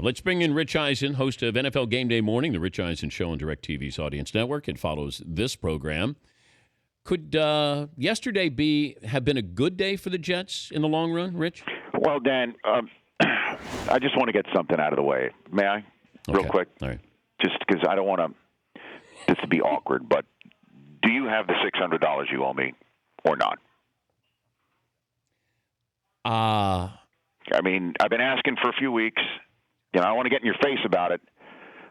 Let's bring in Rich Eisen, host of NFL Game Day Morning, the Rich Eisen Show on DirecTV's Audience Network. It follows this program. Could yesterday have been a good day for the Jets in the long run, Rich? Well, Dan, I just want to get something out of the way. May I? Real quick? All right. Just because I don't want this to be awkward, but do you have the $600 you owe me or not? I mean, I've been asking for a few weeks. I don't want to get in your face about it,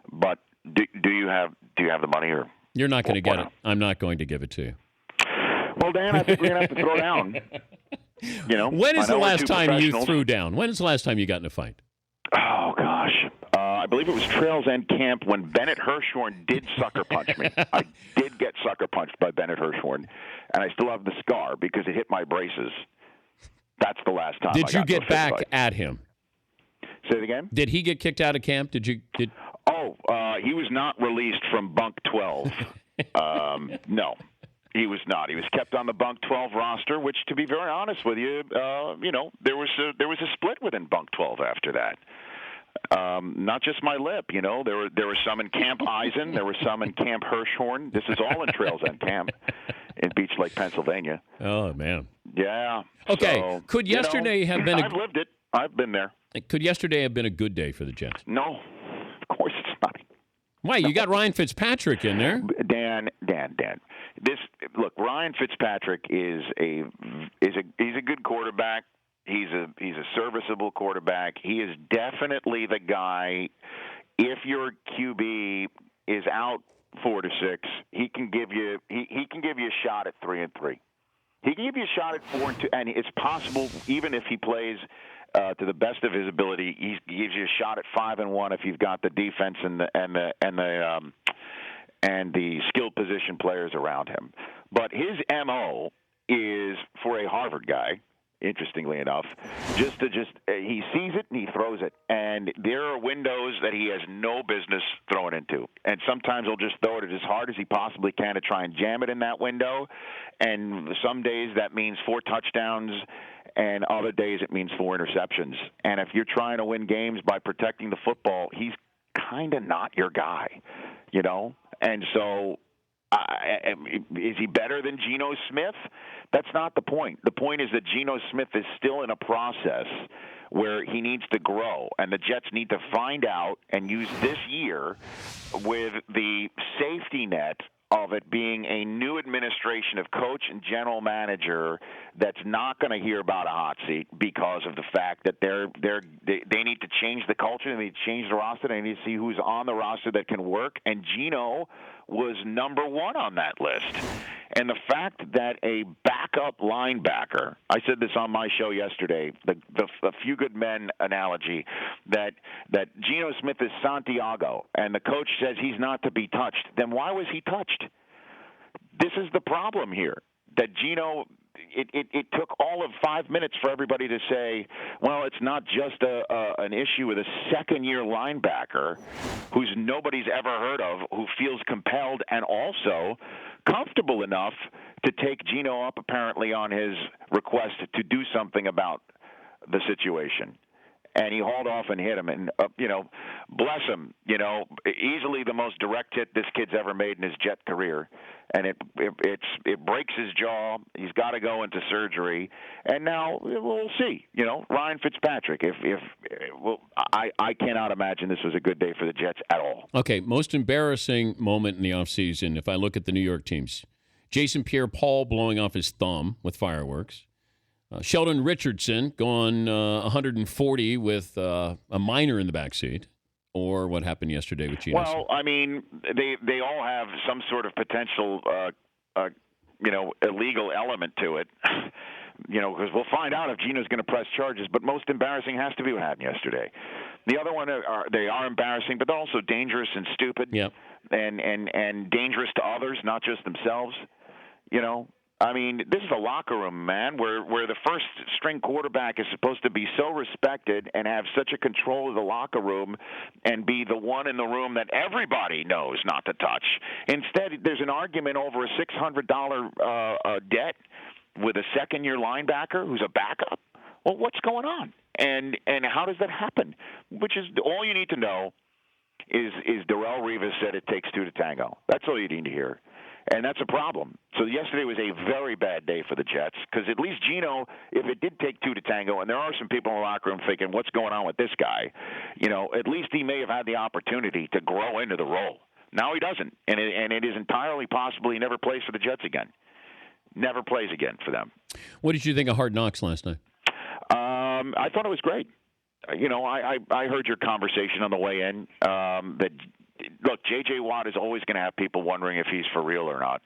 but do you have the money or? You're not going to get it. I'm not going to give it to you. Well, Dan, I think we're going to have to throw down. When is the last time you threw down? When is the last time you got in a fight? Oh gosh, I believe it was Trails End Camp when Bennett Hirschhorn did sucker punch me. I did get sucker punched by Bennett Hirschhorn, and I still have the scar because it hit my braces. That's the last time. Did you get back at him? Say it again? Did he get kicked out of camp? He was not released from Bunk 12. No, he was not. He was kept on the Bunk 12 roster, which, to be very honest with you, there was a split within Bunk 12 after that. Not just my lip, there were some in Camp Eisen, there were some in Camp Hirschhorn. This is all in Trails End Camp in Beach Lake, Pennsylvania. Oh man. Yeah. Okay. So, could yesterday have been? I've lived it. I've been there. Could yesterday have been a good day for the Jets? No, of course it's not. Why? You got Ryan Fitzpatrick in there. Dan. Look, Ryan Fitzpatrick is a good quarterback. He's a serviceable quarterback. He is definitely the guy. If your QB is out 4 to 6, he can give you a shot at 3-3. He can give you a shot at 4-2, and it's possible even if he plays to the best of his ability, he gives you a shot at 5-1 if you've got the defense and the skilled position players around him. But his MO is for a Harvard guy. Interestingly enough, he sees it and he throws it. And there are windows that he has no business throwing into. And sometimes he'll just throw it as hard as he possibly can to try and jam it in that window. And some days that means 4 touchdowns, and other days it means 4 interceptions. And if you're trying to win games by protecting the football, he's kind of not your guy, And so is he better than Geno Smith? That's not the point. The point is that Geno Smith is still in a process where he needs to grow, and the Jets need to find out and use this year with the safety net of it being a new administration of coach and general manager that's not going to hear about a hot seat because of the fact that they need to change the culture, they need to change the roster, they need to see who's on the roster that can work, and Geno was number 1 on that list. And the fact that a backup linebacker, I said this on my show yesterday, the few good men analogy, that Geno Smith is Santiago, and the coach says he's not to be touched, then why was he touched? This is the problem here, that Geno, it took all of 5 minutes for everybody to say, well, it's not just an issue with a second-year linebacker who's nobody's ever heard of, who feels compelled and also comfortable enough to take Geno up apparently on his request to do something about the situation. And he hauled off and hit him. And, bless him, easily the most direct hit this kid's ever made in his Jet career. And it breaks his jaw. He's got to go into surgery. And now we'll see, Ryan Fitzpatrick. I cannot imagine this was a good day for the Jets at all. Okay, most embarrassing moment in the offseason, if I look at the New York teams. Jason Pierre-Paul blowing off his thumb with fireworks. Sheldon Richardson going 140 with a minor in the backseat, or what happened yesterday with Geno. Well, I mean, they all have some sort of potential, illegal element to it. Because we'll find out if Geno's going to press charges. But most embarrassing has to be what happened yesterday. The other one they are embarrassing, but they're also dangerous and stupid. Yep. And dangerous to others, not just themselves. I mean, this is a locker room, man, where the first-string quarterback is supposed to be so respected and have such a control of the locker room and be the one in the room that everybody knows not to touch. Instead, there's an argument over a $600 debt with a second-year linebacker who's a backup. Well, what's going on? And how does that happen? which is all you need to know, is Darrelle Revis said it takes two to tango. That's all you need to hear. And that's a problem. So yesterday was a very bad day for the Jets because at least Geno, if it did take two to tango, and there are some people in the locker room thinking, what's going on with this guy? At least he may have had the opportunity to grow into the role. Now he doesn't, and it is entirely possible he never plays for the Jets again. Never plays again for them. What did you think of Hard Knocks last night? I thought it was great. I heard your conversation on the way in that. Look, J.J. Watt is always going to have people wondering if he's for real or not.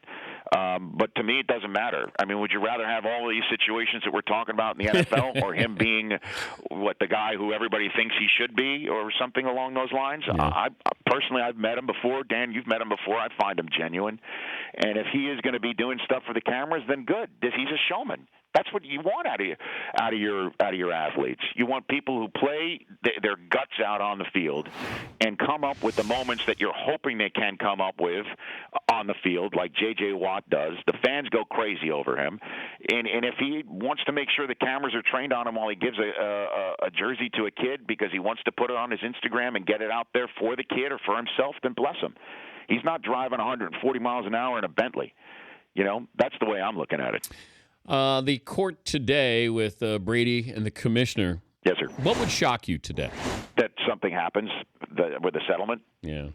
But to me, it doesn't matter. I mean, would you rather have all of these situations that we're talking about in the NFL or him being the guy who everybody thinks he should be or something along those lines? Yeah. Personally, I've met him before. Dan, you've met him before. I find him genuine. And if he is going to be doing stuff for the cameras, then good. He's a showman. That's what you want out of your athletes. You want people who play their guts out on the field and come up with the moments that you're hoping they can come up with on the field, like J.J. Watt does. The fans go crazy over him, and if he wants to make sure the cameras are trained on him while he gives a jersey to a kid because he wants to put it on his Instagram and get it out there for the kid or for himself, then bless him. He's not driving 140 miles an hour in a Bentley. That's the way I'm looking at it. The court today with Brady and the commissioner. Yes, sir. What would shock you today? That something happens with the settlement. Yeah.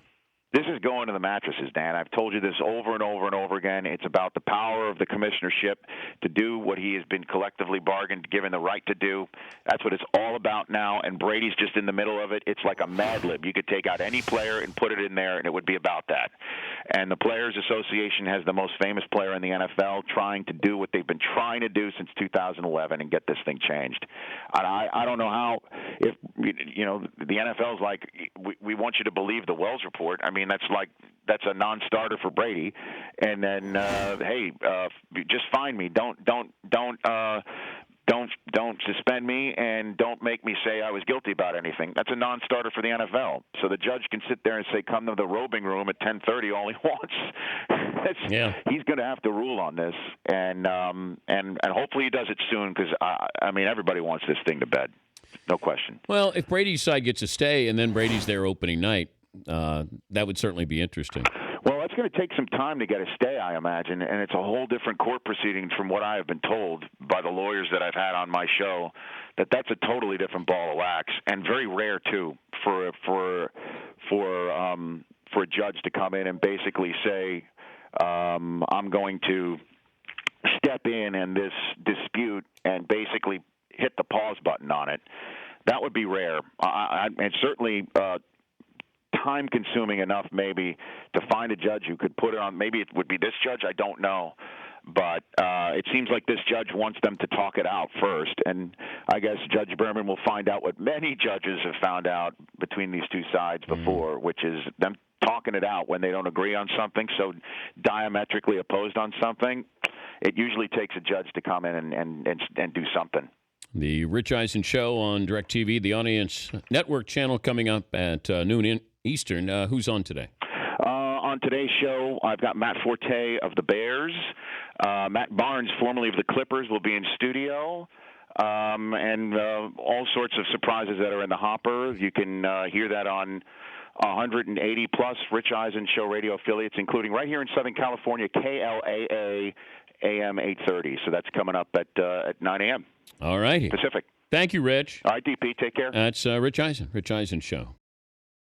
This is going to the mattresses, Dan. I've told you this over and over and over again. It's about the power of the commissionership to do what he has been collectively bargained, given the right to do. That's what it's all about now, and Brady's just in the middle of it. It's like a Mad Lib. You could take out any player and put it in there, and it would be about that. And the Players Association has the most famous player in the NFL trying to do what they've been trying to do since 2011 and get this thing changed. I don't know how, if the NFL's like, we want you to believe the Wells report. I mean, that's a non-starter for Brady. And then, hey, just fine me. Don't suspend me, and don't make me say I was guilty about anything. That's a non-starter for the NFL. So the judge can sit there and say, "Come to the robing room at 10:30," all he wants. He's going to have to rule on this, and hopefully he does it soon because I mean everybody wants this thing to bed, no question. Well, if Brady's side gets a stay and then Brady's there opening night, that would certainly be interesting. Well, that's going to take some time to get a stay, I imagine, and it's a whole different court proceeding from what I have been told by the lawyers that I've had on my show. That's a totally different ball of wax, and very rare too for a judge to come in and basically say, "I'm going to step in this dispute and basically hit the pause button on it." That would be rare, and certainly. Time-consuming enough maybe to find a judge who could put it on. Maybe it would be this judge. I don't know. But it seems like this judge wants them to talk it out first. And I guess Judge Berman will find out what many judges have found out between these two sides before, which is them talking it out when they don't agree on something, so diametrically opposed on something. It usually takes a judge to come in and do something. The Rich Eisen Show on DirecTV, the Audience Network channel, coming up at noon Eastern. Who's on today? On today's show, I've got Matt Forte of the Bears. Matt Barnes, formerly of the Clippers, will be in studio. And all sorts of surprises that are in the hopper. You can hear that on 180-plus Rich Eisen Show radio affiliates, including right here in Southern California, KLAA AM 830. So that's coming up at 9 a.m. All righty. Pacific. Thank you, Rich. All right, DP, take care. That's Rich Eisen Show.